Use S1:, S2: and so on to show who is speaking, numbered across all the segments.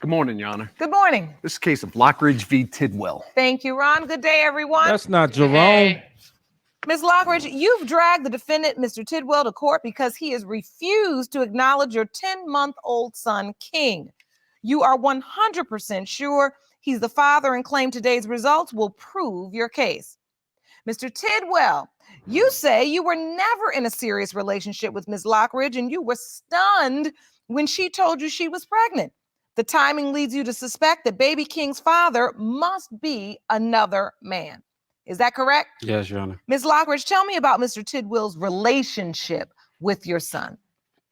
S1: Good morning, Your Honor.
S2: Good morning.
S1: This is a case of Lockridge v. Tidwell.
S2: Thank you, Ron. Good day, everyone.
S3: That's not Jerome.
S2: Ms. Lockridge, you've dragged the defendant, Mr. Tidwell, to court because he has refused to acknowledge your 10-month-old son, King. You are 100% sure he's the father and claim today's results will prove your case. Mr. Tidwell, you say you were never in a serious relationship with Ms. Lockridge and you were stunned when she told you she was pregnant. The timing leads you to suspect that baby King's father must be another man. Is that correct?
S4: Yes, Your Honor.
S2: Ms. Lockridge, tell me about Mr. Tidwell's relationship with your son.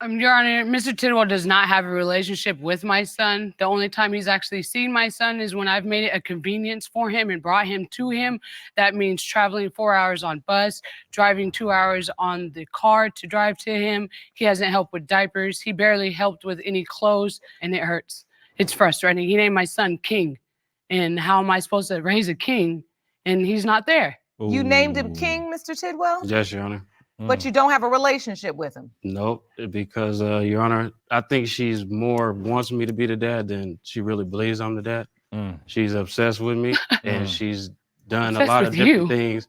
S5: Your Honor, Mr. Tidwell does not have a relationship with my son. The only time he's actually seen my son is when I've made it a convenience for him and brought him to him. That means traveling 4 hours on bus, driving 2 hours on the car to drive to him. He hasn't helped with diapers. He barely helped with any clothes, and it hurts. It's frustrating. He named my son King. And how am I supposed to raise a king and he's not there?
S2: You named him King, Mr. Tidwell?
S4: Yes, Your Honor.
S2: But you don't have a relationship with him?
S4: Nope, because, Your Honor, I think she's more wants me to be the dad than she really believes I'm the dad. She's obsessed with me, and she's done a lot of different things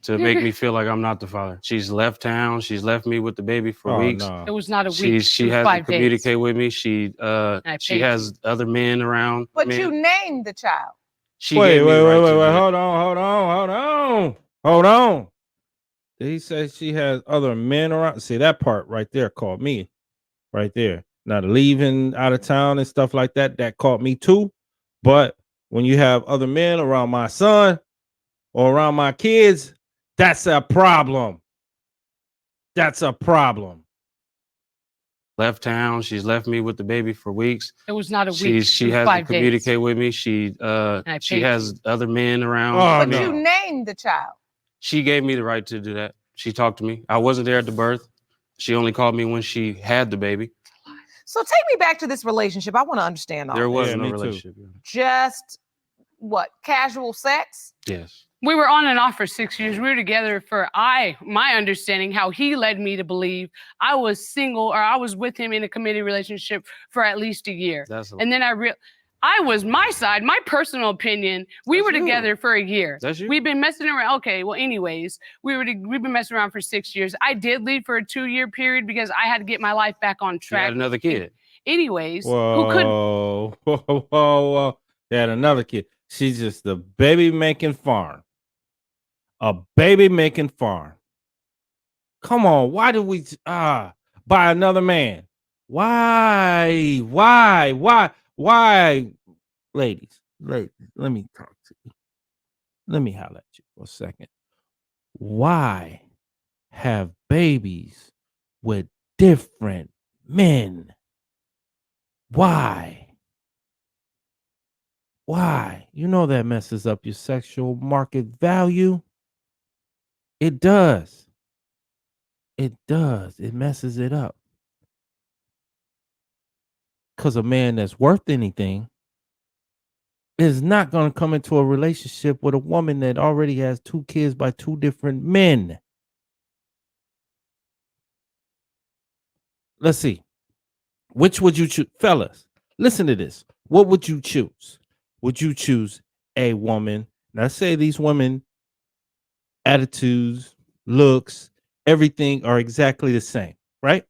S4: to make me feel like I'm not the father. She's left town. She's left me with the baby for weeks.
S3: No.
S5: It was not a week.
S4: She hasn't communicated with me. She has other men around.
S2: But you named the child.
S3: Wait. Hold on. Did he say she has other men around? See, that part right there caught me. Right there. Now, leaving out of town and stuff like that, that caught me too. But when you have other men around my son or around my kids, that's a problem. That's a problem.
S4: Left town. She's left me with the baby for weeks.
S5: It was not a week.
S4: She hasn't communicated with me. She has other men around.
S2: But you named the child.
S4: She gave me the right to do that. She talked to me. I wasn't there at the birth. She only called me when she had the baby.
S2: So take me back to this relationship. I want to understand all
S4: There
S2: this.
S4: was no relationship.
S2: Just what? Casual sex?
S4: Yes.
S5: We were on and off for 6 years. We were together for my understanding, how he led me to believe I was single or I was with him in a committed relationship for at least a year. And then I was my side, my personal opinion. We were together for a year.
S4: That's you.
S5: We've been messing around. Okay, well, anyways, we've been messing around for 6 years. I did leave for a 2-year period because I had to get my life back on track.
S4: You had another kid.
S5: Anyways,
S3: Whoa. They had another kid. She's just a baby making farm. A baby making farm. Come on, why do we buy another man? Why? Ladies, let me talk to you. Let me holler at you for a second. Why have babies with different men? Why? You know that messes up your sexual market value. It does. It messes it up. Because a man that's worth anything is not going to come into a relationship with a woman that already has 2 kids by 2 different men. Let's see. Which would you choose? Fellas, listen to this. What would you choose? Would you choose a woman? Now, say these women, attitudes, looks, everything are exactly the same, right?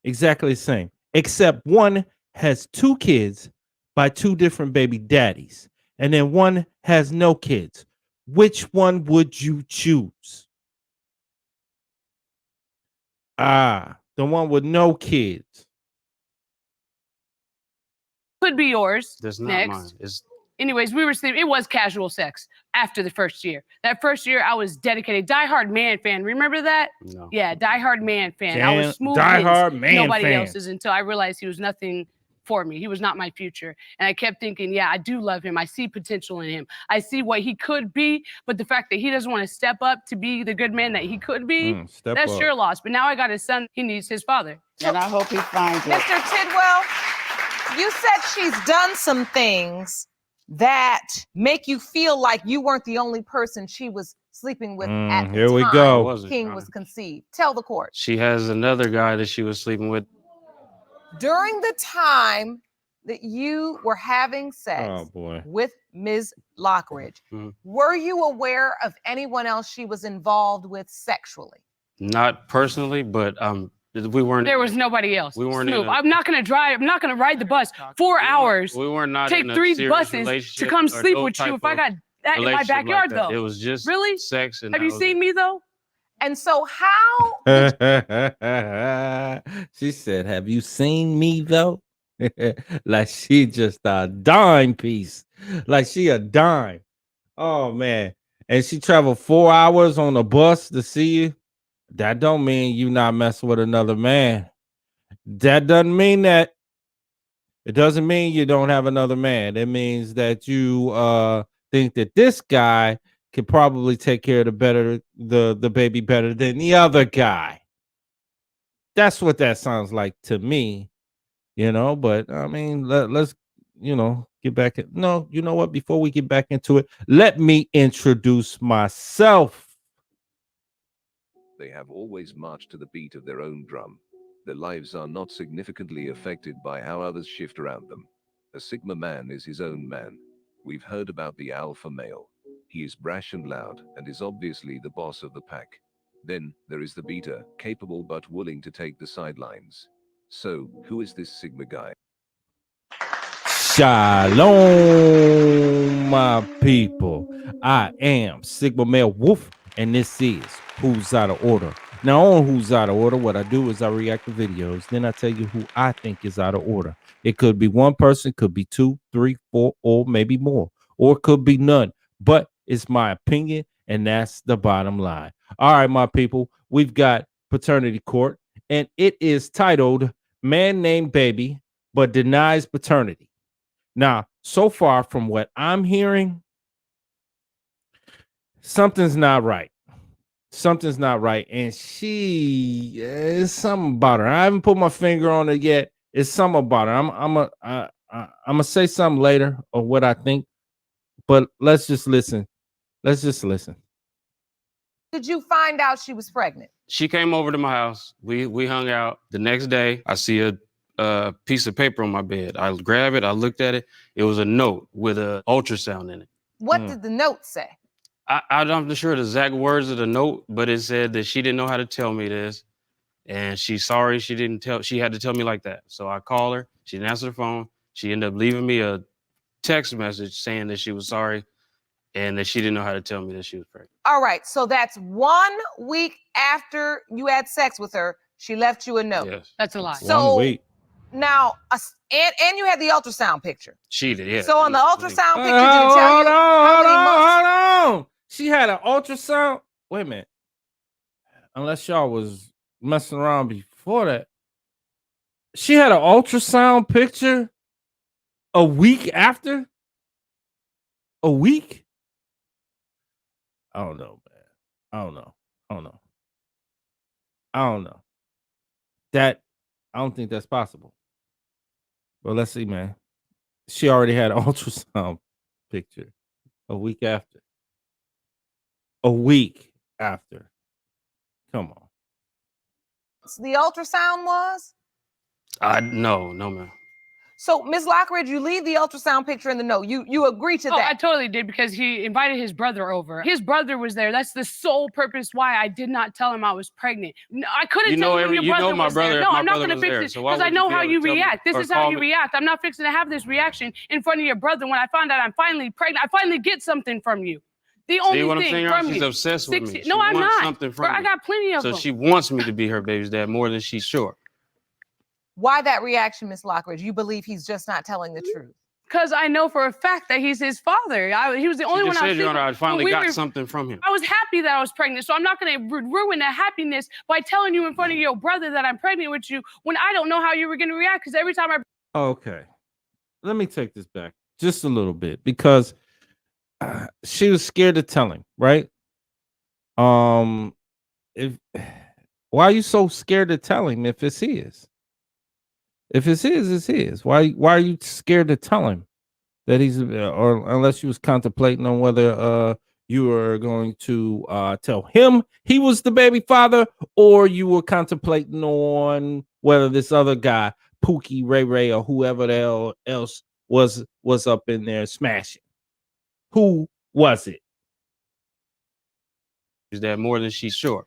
S3: Exactly the same. Except one has 2 kids by 2 different baby daddies, and then one has no kids. Which one would you choose? The one with no kids.
S5: could be yours.
S4: That's not
S5: next.
S4: mine. It's
S5: Anyways, we were sleeping. It was casual sex after the first year. That first year, I was dedicated. Diehard Man fan. Remember that?
S4: no.
S5: Yeah, diehard Man fan. I was smooth.
S3: Diehard Man
S5: Nobody
S3: fan.
S5: else's until I realized he was nothing for me. He was not my future. And I kept thinking, yeah, I do love him. I see potential in him. I see what he could be. But the fact that he doesn't want to step up to be the good man that he could be, that's your loss. But now I got his son. He needs his father.
S6: And I hope he finds it.
S2: Mr. Tidwell, you said she's done some things that make you feel like you weren't the only person she was sleeping with at the
S3: Here
S2: time
S3: we go.
S2: King was conceived. Tell the court.
S4: She has another guy that she was sleeping with.
S2: During the time that you were having sex
S3: boy.
S2: with Ms. Lockridge, were you aware of anyone else she was involved with sexually?
S4: Not personally, but we weren't.
S5: There was nobody else.
S4: We weren't.
S5: I'm not gonna drive. I'm not gonna ride the bus 4 hours.
S4: We were not.
S5: Take
S4: in a
S5: 3 buses to come sleep with you if I got that in my backyard, though.
S4: It was just
S5: really
S4: sex. And
S5: have you seen me though?
S2: And so how?
S3: She said, "Have you seen me though?" Like she just a dime piece. Like she a dime. Oh man. And she traveled 4 hours on a bus to see you. That don't mean you not messing with another man. That doesn't mean that. It doesn't mean you don't have another man. It means that you think that this guy can probably take care of the baby better than the other guy. That's what that sounds like to me, but I mean, let's get back at no, you know what? Before we get back into it, let me introduce myself.
S7: They have always marched to the beat of their own drum. Their lives are not significantly affected by how others shift around them. A Sigma man is his own man. We've heard about the alpha male. He is brash and loud and is obviously the boss of the pack. Then there is the beta, capable but willing to take the sidelines. So, who is this Sigma guy?
S3: Shalom, my people. I am Sigma Male Wolf, and this is Who's Out of Order. Now, on Who's Out of Order, what I do is I react to videos, then I tell you who I think is out of order. It could be one person, could be 2, 3, 4, or maybe more, or it could be none. But it's my opinion, and that's the bottom line. All right, my people, we've got Paternity Court, and it is titled Man Named Baby, but Denies Paternity. Now, so far from what I'm hearing, something's not right. Something's not right. And she is something about her. I haven't put my finger on it yet. It's something about her. I'm gonna say something later of what I think, but let's just listen. Let's just listen.
S2: Did you find out she was pregnant?
S4: She came over to my house. We hung out. The next day, I see a piece of paper on my bed. I grab it. I looked at it. It was a note with an ultrasound in it.
S2: What did the note say?
S4: I'm not sure the exact words of the note, but it said that she didn't know how to tell me this, and she's sorry she had to tell me like that. So I called her. She didn't answer the phone. She ended up leaving me a text message saying that she was sorry and that she didn't know how to tell me that she was pregnant.
S2: All right, so that's 1 week after you had sex with her, she left you a note.
S4: Yes.
S5: That's a lie.
S2: So
S3: 1 week.
S2: now, and you had the ultrasound picture.
S4: She did, yeah.
S2: So on the ultrasound picture, did it tell you how many months?
S3: Hold on. She had an ultrasound. Wait a minute. Unless y'all was messing around before that. She had an ultrasound picture a week after? A week? I don't know, man. I don't know. I don't think that's possible. But let's see, man. She already had an ultrasound picture a week after. A week after. Come on.
S2: The ultrasound was?
S4: No, man.
S2: So, Ms. Lockridge, you leave the ultrasound picture in the note. You agree to
S5: Oh,
S2: that?
S5: I totally did because he invited his brother over. His brother was there. That's the sole purpose why I did not tell him I was pregnant. No, I couldn't tell him when your brother was there. No, I'm not going to fix this because I know how you react. This is how you react. I'm not fixing to have this reaction in front of your brother when I found out I'm finally pregnant. I finally get something from you. The only thing from you.
S4: She's obsessed with me.
S5: No, I'm not.
S4: Something from
S5: Bro, I got plenty of them.
S4: So she wants me to be her baby's dad more than she's sure.
S2: Why that reaction, Ms. Lockridge? You believe he's just not telling the truth?
S5: Because I know for a fact that he's his father. He was the only one I was
S4: Your Honor, I finally got something from him.
S5: I was happy that I was pregnant, so I'm not going to ruin that happiness by telling you in front of your brother that I'm pregnant with you when I don't know how you were going to react. Because every time
S3: Okay. Let me take this back just a little bit because she was scared to tell him, right? Why are you so scared to tell him if it's his? If it's his, it's his. Why are you scared to tell him that he's, or unless you was contemplating on whether you were going to tell him he was the baby father, or you were contemplating on whether this other guy Pookie, Ray Ray, or whoever the hell else was up in there smashing. Who was it?
S4: Is that more than she's sure?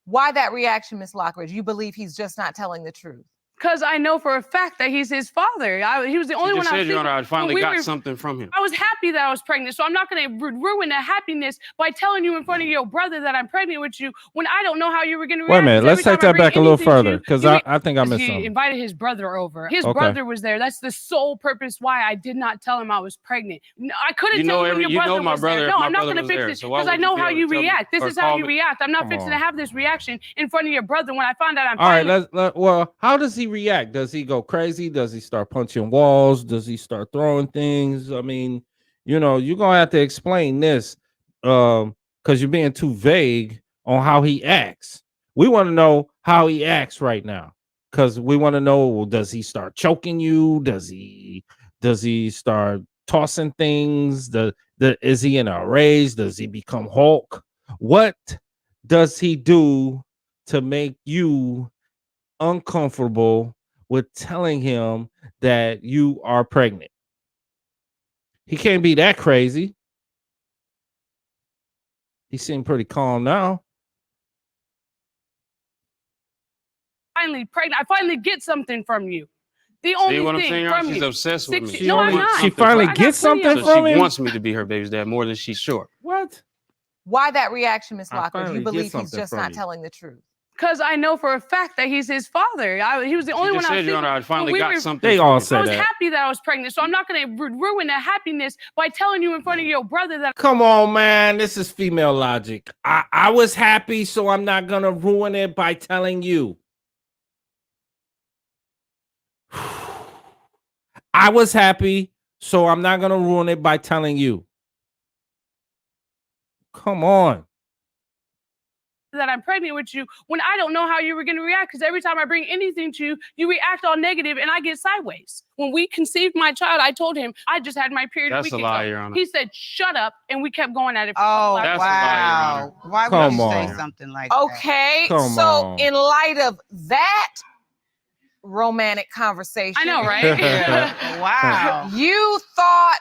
S2: Why that reaction, Miss Lockridge? You believe he's just not telling the truth?
S5: Because I know for a fact that he's his father. He was the only one I was
S4: Your Honor, I
S5: sleeping-
S4: finally
S5: when we
S4: got
S5: were-
S4: something from him.
S5: I was happy that I was pregnant, so I'm not going to ruin the happiness by telling you in front of your brother that I'm pregnant with you when I don't know how you were going to react.
S3: Wait a minute,
S5: 'Cause
S3: let's
S5: every
S3: take
S5: time I
S3: that back a
S5: bring
S3: little
S5: anything to
S3: further
S5: you,
S3: because
S5: you
S3: I think I missed
S5: he
S3: something.
S5: invited his brother over. His
S3: Okay.
S5: brother was there. That's the sole purpose why I did not tell him I was pregnant. No, I couldn't tell him when your brother
S4: my
S5: was
S4: brother.
S5: there. No,
S4: My
S5: I'm not
S4: brother
S5: going to
S4: was
S5: fix
S4: there,
S5: it
S4: so why
S5: because I
S4: would
S5: know
S4: be
S5: how
S4: able
S5: you
S4: to tell me
S5: react. This
S4: or
S5: is how
S4: call
S5: you
S4: me?
S5: react. I'm not
S3: Come
S5: fixing
S3: on.
S5: to have this reaction in front of your brother when I find out I'm
S3: All right,
S5: pregnant.
S3: well, how does he react? Does he go crazy? Does he start punching walls? Does he start throwing things? I mean, you're gonna have to explain this because you're being too vague on how he acts. We want to know how he acts right now because we want to know, well, does he start choking you? Does he start tossing things? Is he in a rage? Does he become Hulk? What does he do to make you uncomfortable with telling him that you are pregnant? He can't be that crazy. He seemed pretty calm now.
S5: Finally pregnant. I finally get something from you. The only
S4: See what I'm
S5: thing
S4: saying?
S5: from
S4: She's
S5: you.
S4: obsessed with me.
S5: No, I'm not.
S3: She finally
S5: I got
S3: gets
S5: plenty of
S3: something
S5: them.
S4: So
S3: from
S4: she
S3: him.
S4: wants me to be her baby's dad more than she's sure.
S3: What?
S2: Why that reaction, Miss
S3: I
S2: Lockridge?
S3: finally
S2: You
S3: get
S2: believe he's
S3: something
S2: just
S3: from
S2: not
S3: you.
S2: telling the truth?
S5: Because I know for a fact that he's his father. He was the only one I was
S4: Your Honor, I
S5: sleeping-
S4: finally
S5: when we
S4: got
S5: were-
S4: something.
S3: They
S4: from
S3: all
S4: him.
S3: say
S5: I was
S3: that.
S5: happy that I was pregnant, so I'm not going to ruin the happiness by telling you in front of your brother that.
S3: Come on, man. This is female logic. I was happy, so I'm not gonna ruin it by telling you. I was happy, so I'm not gonna ruin it by telling you. Come on.
S5: That I'm pregnant with you when I don't know how you were going to react because every time I bring anything to you, you react all negative and I get sideways. When we conceived my child, I told him I just had my period.
S4: That's
S5: a
S4: a
S5: week
S4: lie,
S5: ago.
S4: Your Honor.
S5: He said, "Shut up," and we kept going at it. For
S6: Oh,
S5: a
S4: That's
S5: couple
S4: a lie, Your
S6: wow.
S4: Honor.
S6: Why would
S3: Come
S6: you say
S3: on.
S6: something like that?
S2: Okay,
S3: Come
S2: so
S3: on.
S2: in light of that romantic conversation,
S5: I know, right?
S6: Yeah. Wow.
S2: you thought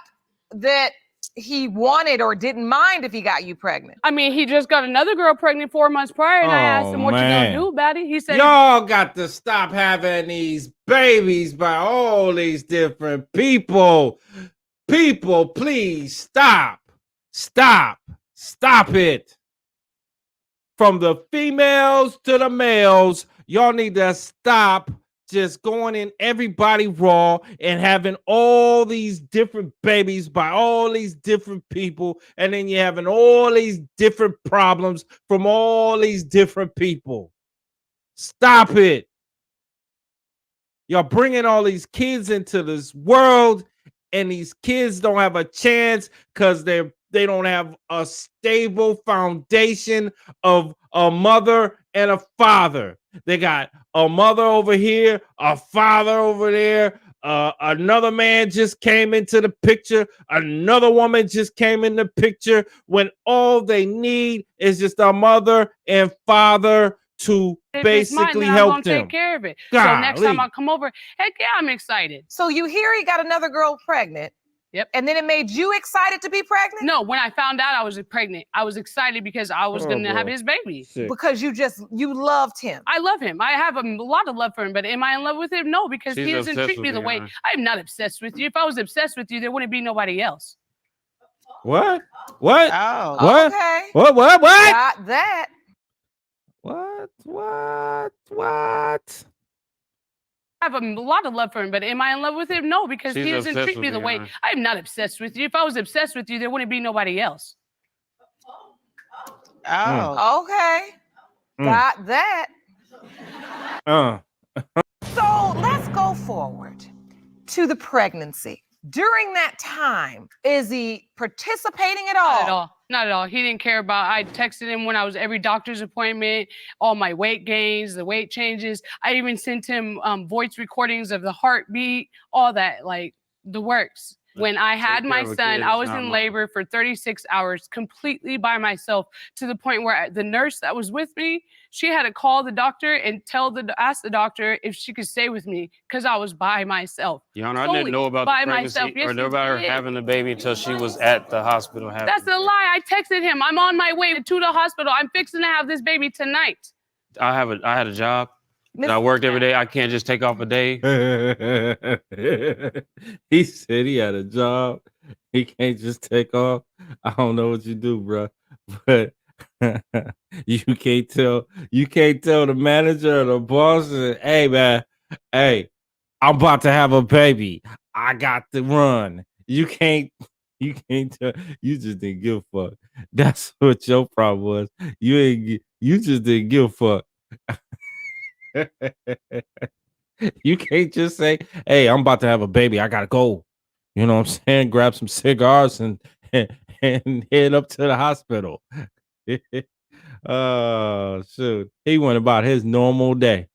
S2: that he wanted or didn't mind if he got you pregnant.
S5: I mean, he just got another girl pregnant 4 months prior, and I asked him,
S3: Oh,
S5: "What you
S3: man.
S5: gonna do about it?" He said,
S3: Y'all got to stop having these babies by all these different people. People, please stop. Stop it. From the females to the males, y'all need to stop just going in everybody raw and having all these different babies by all these different people, and then you're having all these different problems from all these different people. Stop it. Y'all bringing all these kids into this world, and these kids don't have a chance because they don't have a stable foundation of a mother and a father. They got a mother over here, a father over there. Another man just came into the picture. Another woman just came in the picture when all they need is just a mother and father to
S5: "If it's mine,
S3: basically
S5: then I'm
S3: help
S5: gonna
S3: them.
S5: take care of it." So next time
S3: Golly.
S5: I come over, heck yeah, I'm excited.
S2: So you hear he got another girl pregnant.
S5: Yep.
S2: And then it made you excited to be pregnant?
S5: No, when I found out I was pregnant, I was excited because I was gonna have
S3: Horrible.
S5: his baby.
S3: Sick.
S2: Because you loved him.
S5: I love him. I have a lot of love for him, but am I in love with him? No, because
S4: She's
S5: he doesn't
S4: obsessed
S5: treat
S4: with
S5: me
S4: you,
S5: the way.
S4: Your Honor.
S5: I'm not obsessed with you. If I was obsessed with you, there wouldn't be nobody else.
S3: What?
S6: Oh.
S3: What?
S2: Okay.
S3: What?
S2: Got that.
S3: What?
S5: I have a lot of love for him, but am I in love with him? No, because
S4: She's
S5: he doesn't
S4: obsessed
S5: treat
S4: with
S5: me
S4: you,
S5: the
S4: Your
S5: way.
S4: Honor.
S5: I'm not obsessed with you. If I was obsessed with you, there wouldn't be nobody else.
S6: Oh.
S2: Okay.
S3: Mm.
S2: Got that.
S3: Uh.
S2: So let's go forward to the pregnancy. During that time, is he participating at all?
S5: Not at all. Not at all. He didn't care about. I texted him when I was every doctor's appointment, all my weight gains, the weight changes. I even sent him voice recordings of the heartbeat, all that, like the works. When I had my
S4: care of a
S5: son,
S4: kid
S5: I
S4: is
S5: was
S4: not
S5: in
S4: much.
S5: labor for 36 hours completely by myself to the point where the nurse that was with me, she had to call the doctor and ask the doctor if she could stay with me because I was by myself.
S4: Your Honor, I didn't know about the pregnancy or know about her having the baby until she was at the hospital.
S5: That's a lie. I texted him. I'm on my way to the hospital. I'm fixing to have this baby tonight.
S4: I had a job. I worked every day. I can't just take off a day.
S3: He said he had a job. He can't just take off. I don't know what you do, bro, but you can't tell the manager or the boss, hey man, hey, I'm about to have a baby. I got to run. You can't tell. You just didn't give a fuck. That's what your problem was. You just didn't give a fuck. You can't just say, hey, I'm about to have a baby. I gotta go. You know what I'm saying? Grab some cigars and head up to the hospital. Oh, shoot. He went about his normal day.